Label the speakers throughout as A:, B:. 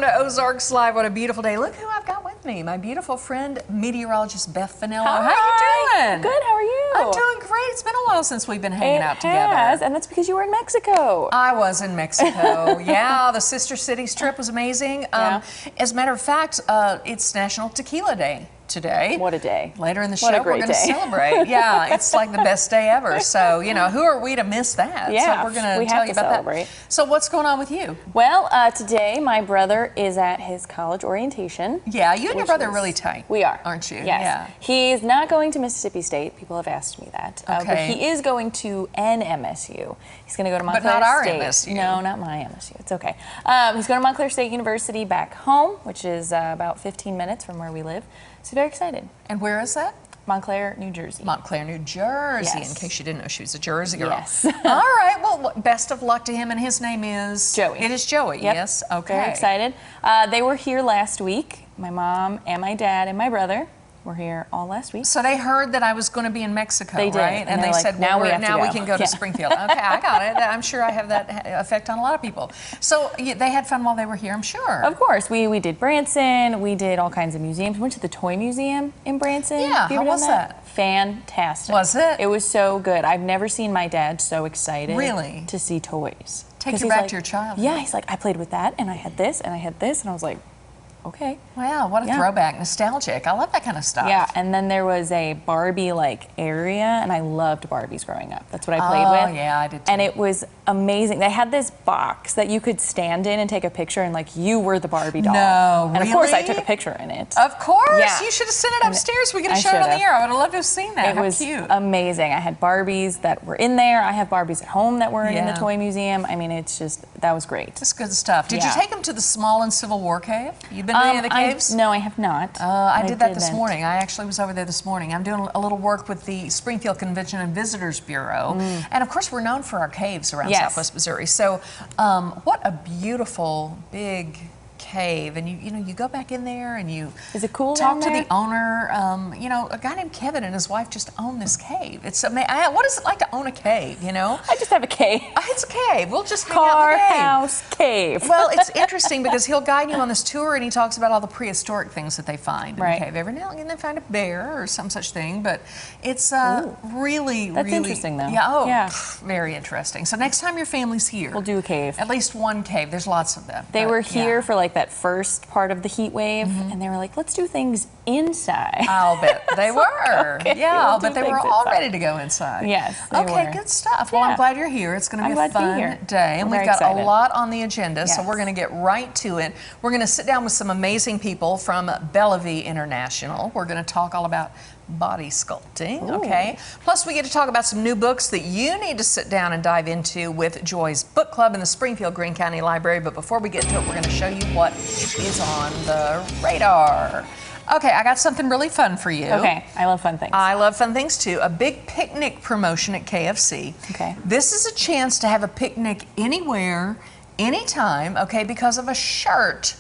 A: to Ozarks Live. What a beautiful day. Look who I've got with me. My beautiful friend, meteorologist Beth Fennell. How you doing?
B: Good, how are you?
A: I'm doing great. It's been a while since we've been hanging out together.
B: It has, and that's because you were in Mexico.
A: I was in Mexico. Yeah, the Sister Cities trip was amazing. As a matter of fact, it's National Tequila Day today.
B: What a day.
A: Later in the show, we're going to celebrate. Yeah, it's like the best day ever. So, you know, who are we to miss that?
B: Yeah,
A: so we're going to tell you about
B: celebrate.
A: that. So what's going on with you?
B: Well, today my brother is at his college orientation.
A: Yeah, you and your brother are really tight.
B: We are.
A: Aren't you?
B: Yes.
A: Yeah.
B: He's not going to Mississippi State. People have asked me that.
A: Okay.
B: But he is going to an MSU. He's going to go to Montclair
A: But not our
B: State.
A: MSU.
B: No, not my MSU. It's okay. He's going to Montclair State University back home, which is about 15 minutes from where we live. So very excited.
A: And where is that?
B: Montclair, New Jersey.
A: Montclair, New Jersey,
B: Yes.
A: in case you didn't know she was a Jersey girl.
B: Yes.
A: All right, well, best of luck to him, and his name is?
B: Joey.
A: It is Joey,
B: Yep.
A: yes, okay.
B: Very excited. They were here last week. My mom and my dad and my brother were here all last week.
A: So they heard that I was going to be in Mexico,
B: They did,
A: right?
B: and
A: they
B: like,
A: said,
B: now
A: well,
B: we
A: now we can go to
B: Yeah.
A: Springfield. Okay, I got it. I'm sure I have that effect on a lot of people. So they had fun while they were here, I'm sure.
B: Of course. We did Branson. We did all kinds of museums. We went to the Toy Museum in Branson.
A: Yeah,
B: Have you ever
A: how was
B: done
A: that?
B: Fantastic.
A: Was it?
B: It was so good. I've never seen my dad so excited
A: Really?
B: to see toys.
A: Take
B: 'Cause
A: you
B: he's
A: back
B: like,
A: to your childhood.
B: Yeah, he's like, I played with that, and I had this, and I had this, and I was like, okay.
A: Wow, what a
B: Yeah.
A: throwback, nostalgic. I love that kind of stuff.
B: Yeah, and then there was a Barbie-like area, and I loved Barbies growing up. That's what I played
A: Oh,
B: with.
A: yeah, I did too.
B: And it was amazing. They had this box that you could stand in and take a picture, and like you were the Barbie doll.
A: No,
B: And of course, I
A: really?
B: took a picture in it.
A: Of course,
B: Yeah.
A: you should have sent it upstairs. We could have
B: I
A: showed it on the
B: should've.
A: air. I would have loved to have seen that.
B: It
A: How
B: was
A: cute.
B: amazing. I had Barbies that were in there. I have Barbies at home that were in
A: Yeah.
B: the toy museum. I mean, it's just, that was great.
A: Just good stuff. Did
B: Yeah.
A: you take them to the Small and Civil War cave? You've been to any of the caves?
B: No, I have not.
A: I did that this
B: didn't.
A: morning. I actually was over there this morning. I'm doing a little work with the Springfield Convention and Visitors Bureau. And of course, we're known for our caves around
B: Yes.
A: Southwest Missouri. So what a beautiful, big cave. And you go back in there and you
B: Is it cool
A: talk
B: down
A: to
B: there?
A: the owner. You know, a guy named Kevin and his wife just own this cave. It's amazing. What is it like to own a cave, you know?
B: I just have a cave.
A: It's a cave. We'll just hang out
B: Car,
A: in the cave.
B: house, cave.
A: Well, it's interesting because he'll guide you on this tour and he talks about all the prehistoric things that they find in
B: Right.
A: the cave. Every now and again they find a bear or some such thing, but it's really,
B: That's
A: really
B: interesting, though.
A: Yeah,
B: Yeah.
A: very interesting. So next time your family's here,
B: We'll do a cave.
A: at least one cave. There's lots of them.
B: They
A: but,
B: were here
A: yeah.
B: for like that first part of the heat wave, and they were like, let's do things inside.
A: I'll bet they were.
B: okay,
A: Yeah,
B: we'll
A: I'll bet
B: do
A: they were
B: things
A: all
B: inside.
A: ready to go inside.
B: Yes, they
A: Okay,
B: were.
A: good stuff. Well, I'm
B: Yeah.
A: glad you're here. It's going to
B: I'm
A: be a
B: glad to be
A: fun
B: here.
A: day. And
B: I'm
A: we've
B: very
A: got a
B: excited.
A: lot on the agenda, so
B: Yes.
A: we're going to get right to it. We're going to sit down with some amazing people from Bellevue International. We're going to talk all about body sculpting, okay? Plus, we get to talk about some new books that you need to sit down and dive into with Joy's Book Club in the Springfield Greene County Library. But before we get to it, we're going to show you what is on the radar. Okay, I got something really fun for you.
B: Okay, I love fun things.
A: I love fun things too. A big picnic promotion at KFC.
B: Okay.
A: This is a chance to have a picnic anywhere, anytime, okay, because of a shirt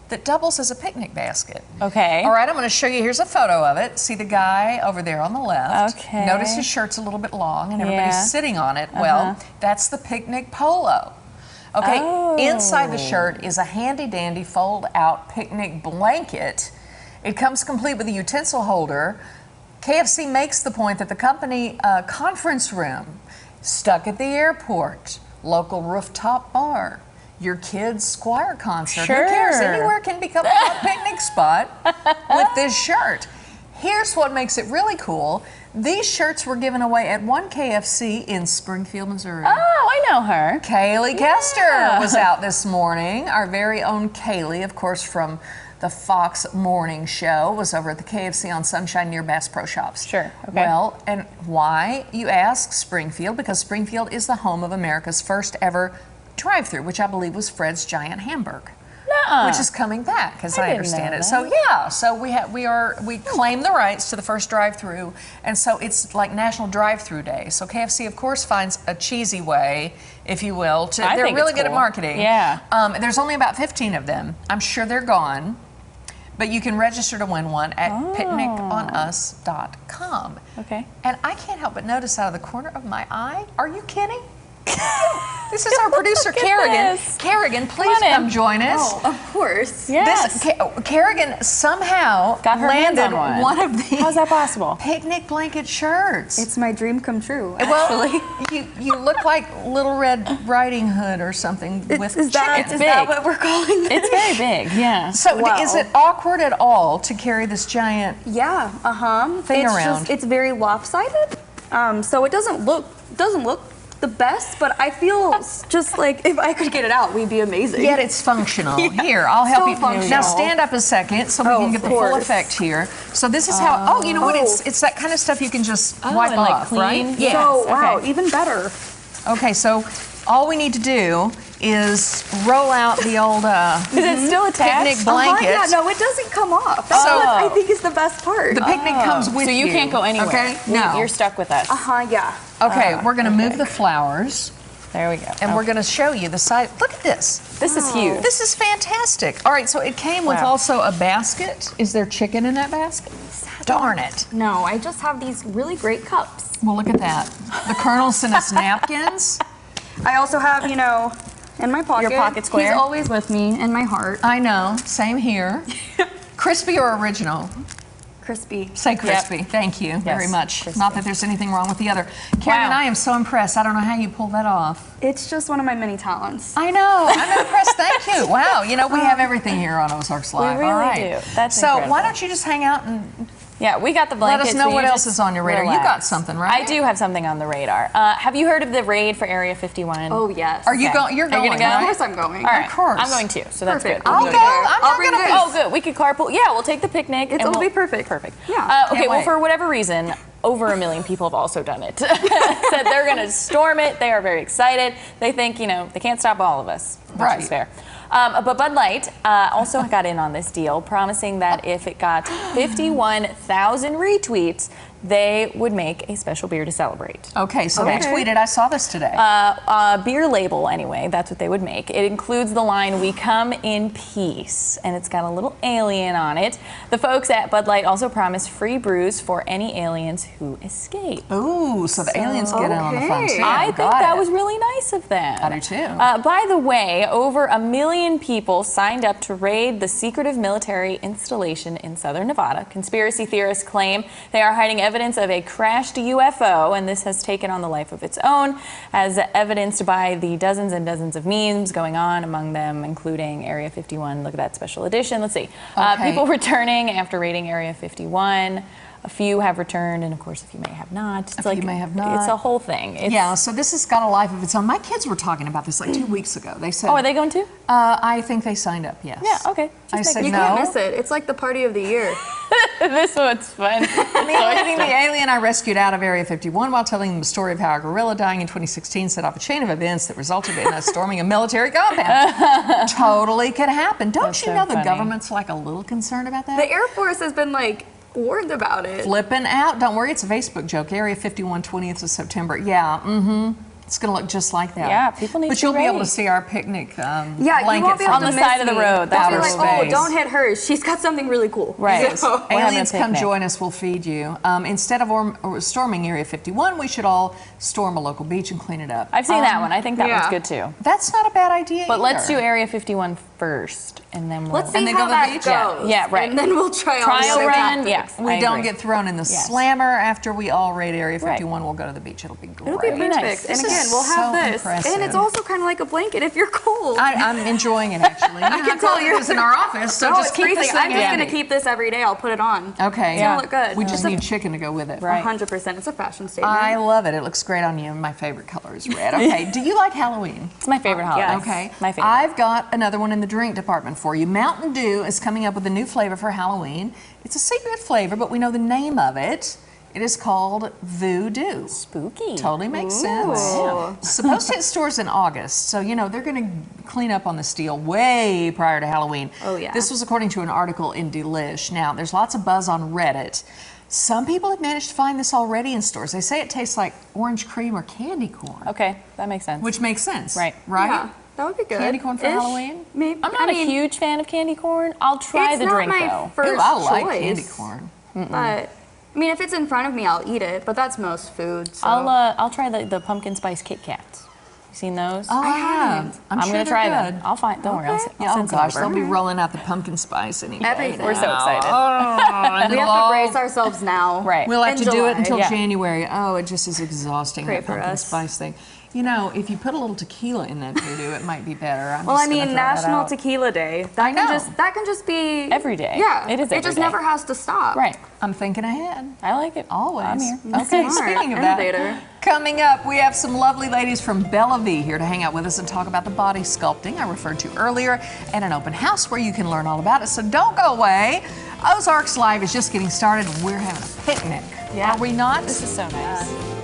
A: that doubles as a picnic basket.
B: Okay.
A: All right, I'm going to show you. Here's a photo of it. See the guy over there on the left.
B: Okay.
A: Notice his shirt's a little bit long and everybody's
B: Yeah.
A: sitting on it. Well, that's the picnic polo. Okay,
B: Oh.
A: inside the shirt is a handy-dandy fold-out picnic blanket. It comes complete with a utensil holder. KFC makes the point that the company conference room, stuck at the airport, local rooftop bar, your kid's choir concert, who cares?
B: Sure.
A: Anywhere can become a hot picnic spot with this shirt. Here's what makes it really cool. These shirts were given away at one KFC in Springfield, Missouri.
B: Oh, I know her.
A: Kaylee Kester was out this morning. Our very own Kaylee, of course, from the Fox Morning Show, was over at the KFC on Sunshine near Bass Pro Shops.
B: Sure, okay.
A: Well, and why, you ask, Springfield? Because Springfield is the home of America's first ever drive-through, which I believe was Fred's Giant Hamburg.
B: Nuh-uh.
A: Which is coming back, as
B: I
A: I
B: didn't
A: understand
B: know
A: it.
B: that.
A: So yeah, so we claim the rights to the first drive-through, and so it's like National Drive-Through Day. So KFC, of course, finds a cheesy way, if you will, to.
B: I
A: They're
B: think
A: really
B: it's
A: good at
B: cool.
A: marketing.
B: Yeah.
A: There's only about 15 of them. I'm sure they're gone, but you can register to win one at picniconus.com.
B: Okay.
A: And I can't help but notice out of the corner of my eye. Are you kidding? This is our producer, Kerrigan.
B: this.
A: Kerrigan, please
B: on in.
A: come join us.
C: Oh, of course.
B: Yes.
A: Kerrigan somehow
B: Got her hands
A: landed
B: on one.
A: of these
B: How's that possible?
A: picnic blanket shirts.
C: It's my dream come true,
A: well,
C: actually.
A: you look like Little Red Riding Hood or something with
C: Is that
B: big.
C: what we're calling this?
B: It's very big, yeah.
A: So
C: Wow.
A: is it awkward at all to carry this giant
C: Yeah,
A: thing
C: it's
A: around?
C: It's very lopsided, so it doesn't look the best, but I feel just like if I could get it out, we'd be amazing.
A: Yet it's functional. Here, I'll help
C: So
A: you.
C: functional.
A: Now stand up a second so we
C: Oh,
A: can
C: of
A: get the full
C: course.
A: effect here. So this is how, oh, you know what, it's that kind of stuff you can just wipe
B: and, like,
A: off, right?
B: clean?
A: Yeah.
C: So,
B: okay.
C: wow, even better.
A: Okay, so all we need to do is roll out the old
B: Is it still attached?
A: picnic blanket.
C: Yeah, no, it doesn't come off. That's
A: So-
C: what I think is the best part.
A: The picnic comes with
B: So you can't go anywhere.
A: Okay?
B: You-
A: No.
B: You're stuck with us.
C: Yeah.
A: Okay, we're going to move the flowers,
B: There we go.
A: and we're going to show you the side. Look at this.
B: This is huge.
A: This is fantastic. All right, so it came with
B: Wow.
A: also a basket. Is there chicken in that basket? Darn it.
C: No, I just have these really great cups.
A: Well, look at that. The Colonel sent us napkins.
C: I also have, in my pocket.
B: Your pocket square?
C: He's always with me in my heart.
A: I know, same here. Crispy or original?
C: Crispy.
A: Say crispy. Thank you very much.
B: crispy.
A: Not that there's anything wrong with the other. Karen,
B: Wow.
A: I am so impressed. I don't know how you pulled that off.
C: It's just one of my many talents.
A: I know. I'm impressed. Thank you. Wow. You know, we have everything here on Ozarks Live.
B: really
A: All right.
B: do. That's
A: so
B: incredible.
A: why don't you just hang out and
B: Yeah, we got the
A: let
B: blankets.
A: us know
B: so
A: what
B: you
A: else
B: just
A: is on your radar? You
B: relax.
A: got something, right?
B: I do have something on the radar. Have you heard of the raid for Area 51?
C: Oh, yes.
A: Are you
B: Okay.
A: going? You're
B: Are you
A: going,
B: gonna go?
C: Of
A: right?
C: course I'm going.
B: All right.
A: Of course.
B: I'm going too, so that's
C: Perfect.
B: good.
C: I'll
B: We'll
C: go.
B: go
C: I'll bring
B: together.
C: this.
B: Oh, good. We could carpool. Yeah, we'll take the picnic. and
C: It'll
B: we'll-
C: be perfect.
B: Perfect.
C: Yeah.
B: Okay, well,
A: wait.
B: for whatever reason, over 1 million people have also done it. Said they're going to storm it. They are very excited. They think, they can't stop all of us. Which
A: Right.
B: is fair. But Bud Light also got in on this deal, promising that if it got 51,000 retweets, they would make a special beer to celebrate.
A: Okay, so they
C: Okay.
A: tweeted. I saw this today.
B: Beer label, anyway, that's what they would make. It includes the line, "We come in peace," and it's got a little alien on it. The folks at Bud Light also promised free brews for any aliens who escape.
A: Ooh, so the aliens get in on the fun
C: okay.
A: too.
B: I think
A: Got
B: that
A: it.
B: was really nice of them.
A: I do too.
B: By the way, over 1 million people signed up to raid the secretive military installation in southern Nevada. Conspiracy theorists claim they are hiding evidence of a crashed UFO, and this has taken on the life of its own, as evidenced by the dozens and dozens of memes going on, among them including Area 51. Look at that special edition. Let's see.
A: Okay.
B: People returning after raiding Area 51. A few have returned, and of course, a few may have not. It's
A: few may have not.
B: It's a whole thing. It's,
A: Yeah, so this has got a life of its own. My kids were talking about this like 2 weeks ago. They said,
B: Oh, are they going to?
A: I think they signed up, yes.
B: Yeah, okay.
A: I said
C: You
A: no.
C: can't miss it. It's like the party of the year.
B: This one's fun.
A: Meeting the alien I rescued out of Area 51 while telling them the story of how a gorilla dying in 2016 set off a chain of events that resulted in us storming a military compound. Totally could happen. Don't
B: That's
A: you
B: so
A: know the
B: funny.
A: government's like a little concerned about that?
C: The Air Force has been warned about it.
A: Flipping out. Don't worry, it's a Facebook joke. Area 51, 20th of September. Yeah, It's going to look just like that.
B: Yeah, people need
A: But
B: to
A: you'll be able
B: ready.
A: to see our picnic
C: Yeah, you
A: blanket
C: won't be able
B: On
C: to
B: the
C: miss
B: side of the
C: me.
B: road,
C: They'll
A: outer
C: be like,
A: space.
C: oh, don't hit hers. She's got something really cool.
B: Right.
C: So,
B: We're having a
A: Aliens come
B: picnic.
A: join us, we'll feed you. Instead of storming Area 51, we should all storm a local beach and clean it up.
B: I've seen that one. I think that
C: yeah.
B: one's good too.
A: That's not a bad idea
B: But let's do
A: either.
B: Area 51 first, and then we'll
C: let's see
A: And then
C: how
A: go to the
C: that
A: beach?
C: goes.
B: Yeah, right.
C: And then we'll try all
B: trial
C: the other
B: run.
C: tactics.
B: Yeah,
A: We
B: I
A: don't
B: agree.
A: get thrown in the
B: Yes.
A: slammer after we all raid Area
B: Right.
A: 51. We'll go to the beach. It'll be great.
C: It'll be
B: Very
C: perfect.
B: nice.
C: And
A: This
C: again,
A: is
C: we'll have
A: so
C: this.
A: impressive.
C: And it's also kind of like a blanket if you're cold.
A: I'm enjoying it actually. I
C: can tell
A: you're in our office, so
C: no,
A: just
C: it's
A: keep
C: freezing.
A: this thing
C: I'm just going
A: handy.
C: to keep this every day. I'll put it on.
A: Okay.
C: It's going to look good.
A: We just
C: It's a-
A: need chicken to go with it.
B: Right.
C: 100%. It's a fashion statement.
A: I love it. It looks great on you. My favorite color is red. Okay. Do you like Halloween?
B: It's my favorite holiday.
C: Yes.
A: Okay.
B: My favorite.
A: I've got another one in the drink department for you. Mountain Dew is coming up with a new flavor for Halloween. It's a secret flavor, but we know the name of it. It is called Voodoo.
B: Spooky.
A: Totally makes sense.
C: Ooh.
A: Supposed to hit stores in August, so they're going to clean up on this deal way prior to Halloween.
C: Oh, yeah.
A: This was according to an article in Delish. Now, there's lots of buzz on Reddit. Some people have managed to find this already in stores. They say it tastes like orange cream or candy corn,
B: Okay, that makes sense.
A: which makes sense.
B: Right.
A: Right?
C: Yeah, that would be good.
A: Candy corn for
C: Ish.
A: Halloween?
C: Maybe.
B: I'm not
C: I mean,
B: a huge fan of candy corn. I'll try
C: it's
B: the
C: not
B: drink
C: my
B: though.
C: first
A: Ooh, I like
C: choice,
A: candy corn.
C: But I mean, if it's in front of me, I'll eat it. But that's most food. So.
B: I'll try the pumpkin spice Kit Kats. You seen those?
A: Oh, I have. I'm
B: I'm
A: sure
B: gonna
A: they're
B: try
A: good.
B: them. I'll find. Don't worry. I'll
A: Yeah, oh
B: send some
A: gosh,
B: over.
A: they'll be rolling out the pumpkin spice any day.
C: Everything.
B: We're so excited.
A: Oh,
C: We have to brace ourselves now.
B: Right.
A: We'll have
C: In
A: to do it
C: July.
A: until
B: Yeah.
A: January. Oh, it just is exhausting,
C: Pray
A: that
C: for
A: pumpkin
C: us.
A: spice thing. You know, if you put a little tequila in that voodoo, it might be better.
C: Well, I mean, National
A: Tequila.
C: Tequila Day.
A: I know.
C: That can just be
B: Every day.
C: Yeah,
B: It is
C: It
B: every
C: just
B: day.
C: never has to stop.
B: Right.
A: I'm thinking ahead.
B: I like it.
A: Always.
B: I'm here.
A: Okay,
C: Smart.
A: speaking of
C: Innovator.
A: that, coming up, we have some lovely ladies from Bellevue here to hang out with us and talk about the body sculpting I referred to earlier, and an open house where you can learn all about it. So don't go away. Ozarks Live is just getting started, and we're having a picnic.
B: Yeah.
A: Are we not?
B: This is so nice.